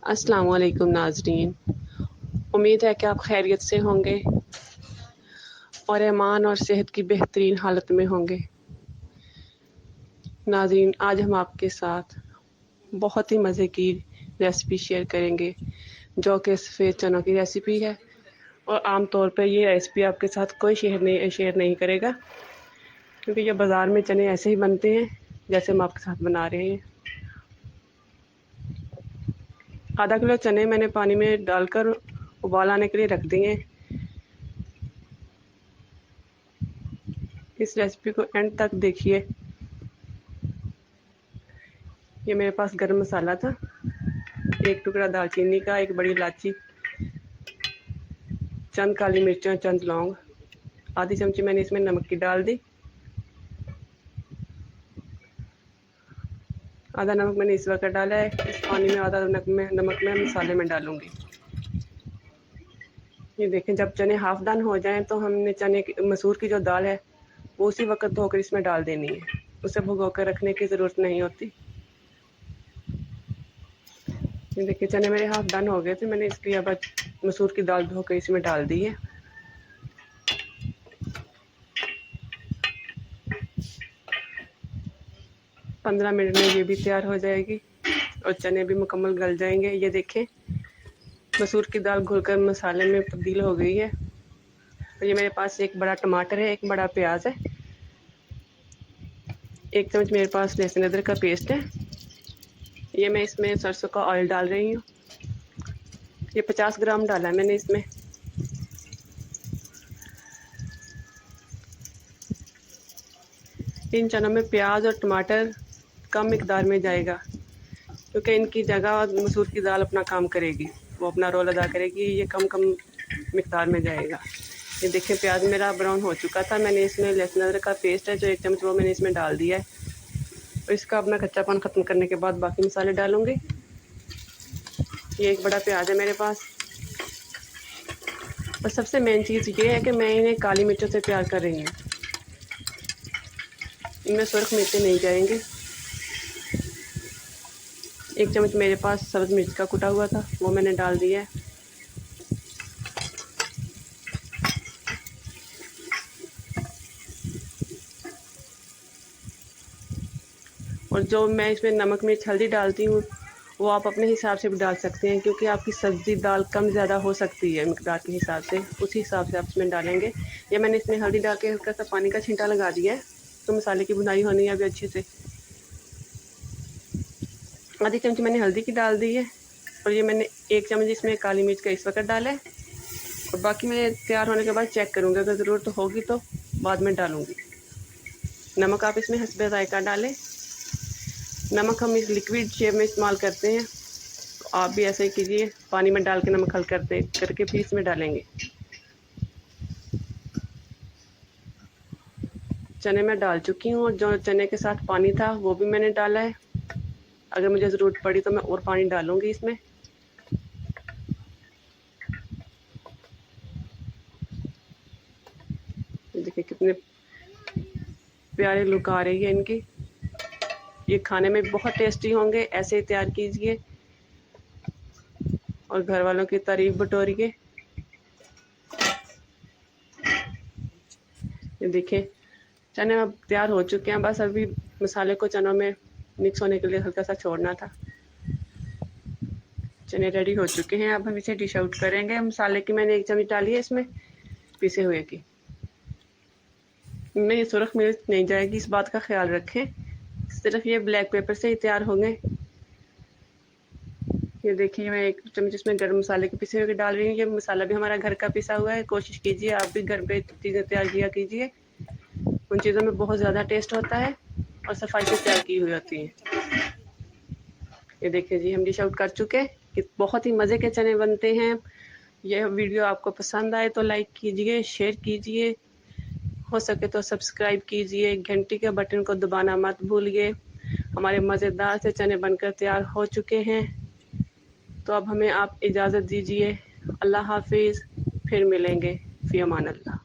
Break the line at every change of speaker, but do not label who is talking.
अस्सलाम वालेकुम नाज़रीन। उम्मीद है कि आप खैरियत से होंगे और ईमान और सेहत की बेहतरीन हालत में होंगे। नाज़रीन, आज हम आपके साथ बहुत ही मज़े की रेसिपी शेयर करेंगे जो कि सफ़ेद चनों की रेसिपी है। और आम तौर पर ये रेसिपी आपके साथ कोई शेयर नहीं करेगा, क्योंकि ये बाज़ार में चने ऐसे ही बनते हैं जैसे हम आपके साथ बना रहे हैं। आधा किलो चने मैंने पानी में डालकर उबाल आने के लिए रख दिए हैं। इस रेसिपी को एंड तक देखिए। ये मेरे पास गरम मसाला था, एक टुकड़ा दालचीनी का, एक बड़ी इलायची, चंद काली मिर्चें, चंद लौंग, आधी चमची मैंने इसमें नमक की डाल दी। आधा नमक मैंने इस वक्त डाला है। इस पानी में आधा नमक मैं मसाले में डालूंगी। ये देखें, जब चने हाफ डन हो जाएं तो हमने मसूर की जो दाल है वो उसी वक्त धोकर इसमें डाल देनी है। उसे भिगो कर रखने की ज़रूरत नहीं होती। ये देखिए, चने मेरे हाफ डन हो गए थे। मैंने इसलिए अब मसूर की दाल धोकर इसमें डाल दी है। पंद्रह मिनट में ये भी तैयार हो जाएगी और चने भी मुकम्मल गल जाएंगे। ये देखें, मसूर की दाल घुलकर मसाले में तब्दील हो गई है। और ये मेरे पास एक बड़ा टमाटर है, एक बड़ा प्याज है, एक चम्मच मेरे पास लहसुन अदरक का पेस्ट है। ये मैं इसमें सरसों का ऑयल डाल रही हूँ। ये 50 ग्राम डाला है मैंने इसमें। इन चनों में प्याज और टमाटर कम मिकदार में जाएगा, क्योंकि इनकी जगह मसूर की दाल अपना काम करेगी, वो अपना रोल अदा करेगी। ये कम मिकदार में जाएगा। ये देखिए, प्याज मेरा ब्राउन हो चुका था। मैंने इसमें लहसुन अदरक का पेस्ट है जो एक चम्मच, वो मैंने इसमें डाल दिया है। और इसका अपना कच्चापन ख़त्म करने के बाद बाकी मसाले डालूंगी। ये एक बड़ा प्याज है मेरे पास। और सबसे मेन चीज़ ये है कि मैं इन्हें काली मिर्चों से तैयार कर रही हूँ। इनमें सुर्ख मिर्चें नहीं जाएंगी। एक चम्मच मेरे पास सब्ज मिर्च का कुटा हुआ था, वो मैंने डाल दिया है। और जो मैं इसमें नमक मिर्च हल्दी डालती हूँ वो आप अपने हिसाब से भी डाल सकते हैं, क्योंकि आपकी सब्ज़ी दाल कम ज़्यादा हो सकती है मिकदार के हिसाब से। उसी हिसाब से आप इसमें डालेंगे। या मैंने इसमें हल्दी डाल के हल्का सा पानी का छींटा लगा दिया है, तो मसाले की भुनाई होनी है अभी अच्छे से। आधी चमची मैंने हल्दी की डाल दी है। और ये मैंने एक चम्मच इसमें काली मिर्च का इस वक्त डाला है। और बाकी मैं तैयार होने के बाद चेक करूँगी, अगर ज़रूरत होगी तो बाद में डालूँगी। नमक आप इसमें हस्बे ज़ायका डालें। नमक हम इस लिक्विड शेप में इस्तेमाल करते हैं, तो आप भी ऐसे ही कीजिए। पानी में डाल के नमक हल करके फिर इसमें डालेंगे। चने मैं डाल चुकी हूँ, और जो चने के साथ पानी था वो भी मैंने डाला है। अगर मुझे ज़रूरत पड़ी तो मैं और पानी डालूँगी इसमें। देखिए कितने प्यारे लुक आ रही है इनकी। ये खाने में बहुत टेस्टी होंगे। ऐसे ही तैयार कीजिए और घर वालों की तारीफ बटोरिए। ये देखिए, चने अब तैयार हो चुके हैं। बस अभी मसाले को चनों में मिक्स होने के लिए हल्का सा छोड़ना था। चने रेडी हो चुके हैं। अब हम इसे डिश आउट करेंगे। मसाले की मैंने एक चम्मच डाली है इसमें, पिसे हुए की। इनमें ये सुरख मिर्च नहीं जाएगी, इस बात का ख्याल रखें। सिर्फ ये ब्लैक पेपर से ही तैयार होंगे। ये देखिए, मैं एक चम्मच इसमें गरम मसाले के पिसे हुए डाल रही हूँ। ये मसाला भी हमारा घर का पिसा हुआ है। कोशिश कीजिए आप भी घर पे चीज़ें तैयार किया कीजिए। उन चीज़ों में बहुत ज़्यादा टेस्ट होता है और सफाई से तैयार की हुई होती है। ये देखिए जी, हम डिश आउट कर चुके हैं। कि बहुत ही मज़े के चने बनते हैं। यह वीडियो आपको पसंद आए तो लाइक कीजिए, शेयर कीजिए, हो सके तो सब्सक्राइब कीजिए। घंटी के बटन को दबाना मत भूलिए। हमारे मज़ेदार से चने बनकर तैयार हो चुके हैं। तो अब हमें आप इजाज़त दीजिए। अल्लाह हाफिज़। फिर मिलेंगे। फ़ी अमान अल्लाह।